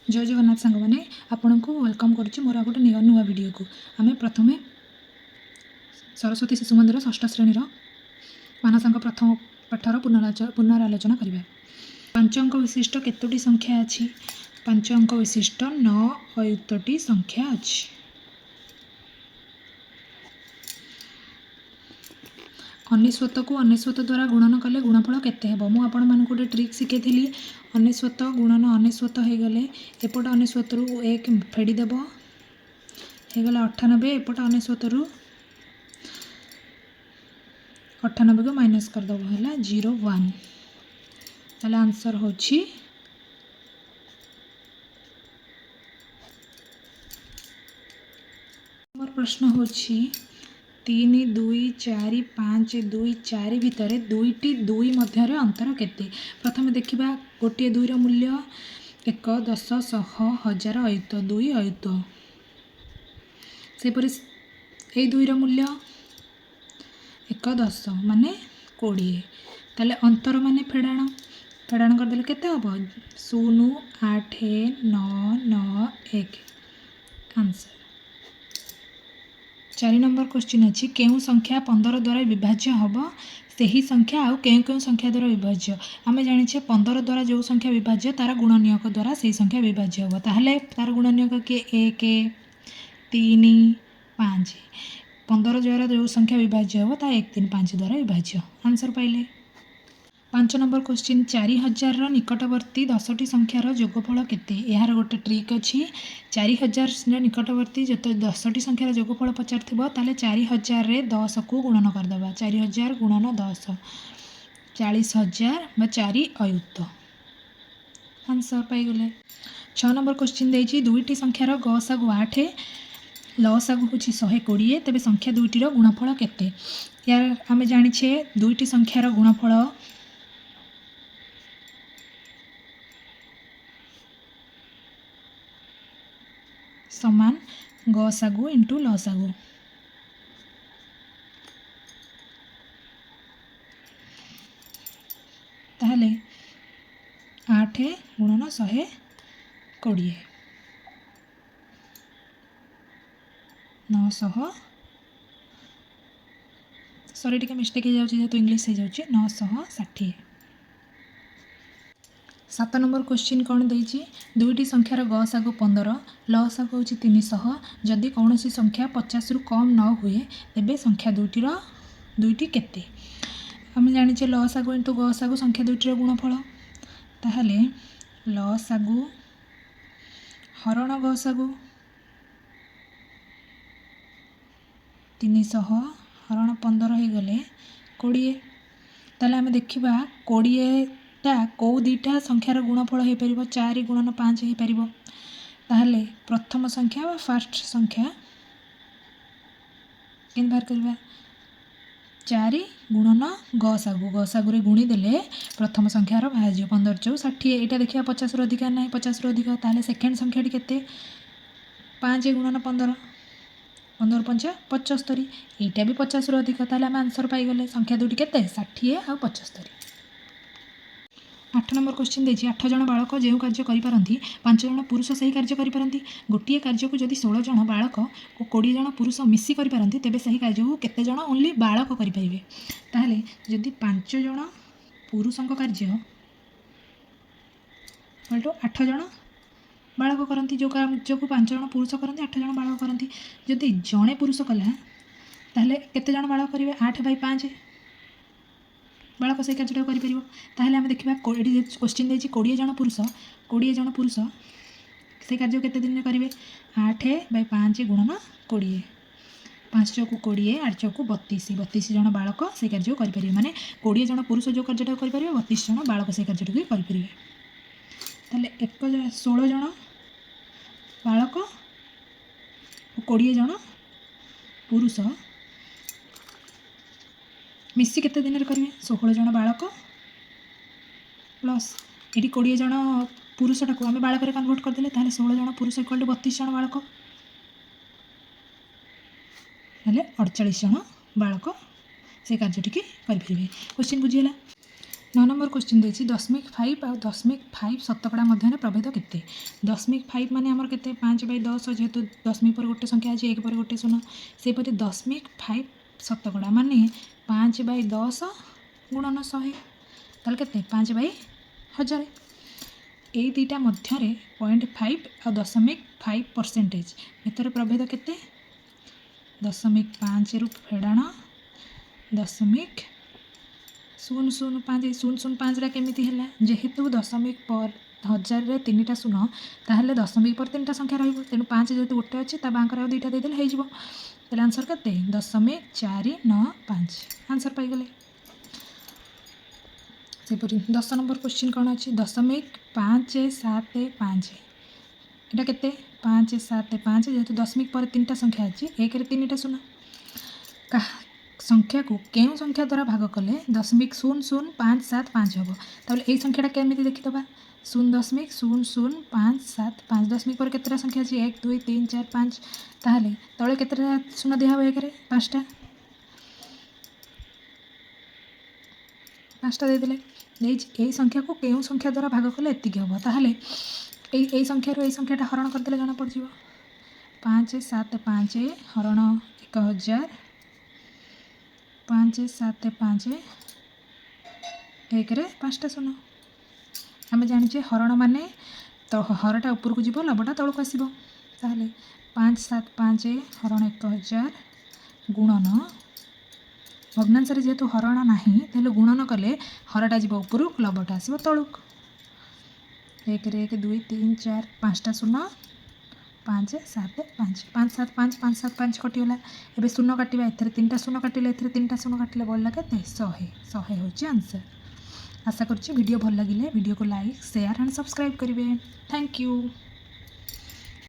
जय जगन्नाथ सांग मैंने आपण को वेलकम करुच्ची मोर गोटे नुआ वीडियो को आम प्रथम सरस्वती शिशु मंदिर षष्ठ श्रेणी मानसांक प्रथम पाठर पुनरालोचना करवा। 5 अंक विशिष्ट केतोटी संख्या अच्छी? 5 अंक विशिष्ट 9 अयुक्तटी संख्या अच्छी। अनेश्वत को अनेश्वत द्वारा गुणन कले गुणफल केते हेबो? मु आपण मान गोटे ट्रिक शिखेइथिली। अनेश्वत गुणन अनेश्वत हो गले एपट अनेश्वत रु 1 फेड़ी देबो हो गला 98। एपट अनेश्वत रु 98 को माइनस कर देबो हैला 01। ताले आंसर होछि मोर प्रश्न होछि 3 2 4 5 2 4 भितर दुईटी 2 मध्य अंतर केते? प्रथम देखिबा गोटे 2 रो मूल्य 1 10 100 1000 अयुक्त 2 अयुक्त। सेपरि ए 2 रो मूल्य 1 10 माने 20। ताले अंतर माने फेडाण फेडाण कर देले केते हबो 0 8 9 9 1। आंसर 4 नंबर क्वेश्चन अच्छी केउ संख्या 15 द्वारा विभाज्य हम से ही संख्या आउ केउ संख्या द्वारा विभाज्य? आम जाने 15 द्वारा जो संख्या विभाज्य तार गुणनीयक द्वारा से संख्या विभाज्य हम ताहले तार गुणनीयक किए 1 3 5। 15 द्वारा जो संख्या विभाज्य हम ता 1 3 5 द्वारा विभाज्य। आंसर पाइले। 5 नंबर क्वेश्चन 4000 निकटवर्ती 10टी संख्यार जोगफल केते? यार गोटे ट्रिक अच्छी 4000 निकटवर्ती जो 10टी संख्यार जोगफल पचार ताले 4000 रे 10 को गुणन करदेबा 4000 गुणन 10 40000 बा 4 अयुक्त। आंसर पाइगले। 6 नंबर क्वेश्चन देछि दुईटी संख्यार गसागु 8 लसागु होछि 120 तेबे संख्या दुईटीर गुणफल केते? यार आमे जानिछे दुईटी संख्यार गुणफल समान गसागु इंटू लसागु। ताहले 8 गुणन 120 900 सॉरी टिके मिस्टेक हो जाउछि जेतु इंग्लिश हो जाउछि 960। 7 नंबर क्वेश्चन कौन देछि दुईटी संख्यार गसागु 15 लसागु होछि 300 जदि कौन सी संख्या 50 रु कम न हुए तेबे संख्या दुईटी केते? आम जानिछे लसागु इंटू गसागु संख्या दुईटीर गुणफल ताहले लसागु हरण गसागु 300 हरण 15 हो गले 20। ताले आम देखिबा 20टा कौ दुईटा संख्यार गुणफल हो पार 4 गुणन 5 हो पार ताहले प्रथम संख्या व फास्ट संख्या केन बाहर करबा 4 गुणन गसागु गसागु गुणी देले प्रथम संख्यार बाहर 15 4 60। यहाँ देखिए 50 रु अधिका ना 50 रु अधिक ताहले सेकेंड संख्याटी केते 5 गुणन 15 15 5 75। यहाँ भी 50 रु अधिक ताहले आम आंसर पाइगले संख्या दुईटी केते 60 आ 75। 8 नंबर क्वेश्चन देछि 8 जन बालक जो कार्य करिपारंती 5 जन पुरुष सही कार्य करिपारंती गोटे कार्य को जदि 16 जन बालक और 20 जन पुरुष मिसी करिपारंती तेबे सही कार्य को केते जन ओनली बालक करिपारिबे? ताहले जदि 5 जन पुरुषक कार्य 8 जन बालक करती जो कार्य को 5 जन पुरुष करती 8 जन बालक करती जदि जड़े पुरुष कला ताहले केते जन बालक करिवे 8/5 बालक से कार्य करें। आम देखा क्वेश्चन देछि 20 जन पुरुष से कार्य केते दिन में करेंगे 8/5 गुणन 20 5 चौकु 20 8 चौकु 32 जन बालक से कार्य करेंगे माने 20 जन पुरुष जो कार्य करेंगे 32 जन बालक से कार्य करेंगे। 16 जन बालक 20 जन पुरुष मिसी केते दिन में करेंगे 16 जन बालक प्लस ये 20 जन पुरुषटा को आम बालक कन्वर्ट करदे 16 जन पुरुष इक्वल 32 जन बालक हेले 48 जन बालक से कार्य करेंगे। क्वेश्चन बुझीगला। नौ नंबर क्वेश्चन देखिए 10.5 और 10.5 शतकड़ा मध्य प्रभेद केते 10.5 माने आमर केते 5/10 जेहेतु 10 पर गोटे संख्या अच्छे 1 पर गोटे शून्य सेपरि 10.5 शतकड़ा माने 5/10 गुणन 100 ताल केते 5/1000 यही दुईटा मध्य 0.5 और 0.5% एतर प्रभेद केते 0.5 रु फेड़ाण 0.005 0.005 केमिति है जेहेतु 0 पर 1000 रे 3टा शून्य ताहले 0 पर 3टा संख्या रहिबो तेणु 5 जेहेतु गोटे अच्छे ता बांकर आ दुईटा देदेले होइजिबो ताहले आंसर केते 0.495 आंसर पाइगले सेपरि 10 नंबर क्वेश्चन कौन अच्छी 0.575 एटा केते 575 जेहेतु 0 पर 3टा संख्या अच्छी 1 रे 3टा शून्य का संख्या को केउ संख्या द्वारा भाग कले 0.00575 हम ताहले एई संख्याटा केमिति देखिदबा 0.00575 10 पर केतेटा संख्या अछि 1 2 3 4 5 ताहले तळे केतेटा शून्य दिया हो 1 रे 5टा 5टा दे देले एई संख्या को केउ संख्या द्वारा भाग कले एतिक हम ताहले एई संख्या रो एई संख्याटा हरण कर देले जाना पड़ जिवो 575 हरण 1000 575 1 रे 5टा शून्य आम जाने हरण माने तो हरटा ऊपर को जीव लबटा तौक आसो ताहले 575 हरण 1000 गुणन भग्नांश जेहेतु हरण ना तेल गुणन कले हरटा जीव ऊपर लबटा आसो तौक 1 रे 1 2 3 4 5टा शून्य 5 7 5 5 7 5 5 7 5 कटिगला एबे शून्य काटिबा एथरे 3टा शून्य काटिले एथरे 3टा शून्य काटिले बोलला केते 100 होची आंसर। आशा करछि वीडियो भल लागिले वीडियो को लाइक शेयर एंड सब्सक्राइब करिवे। Thank you.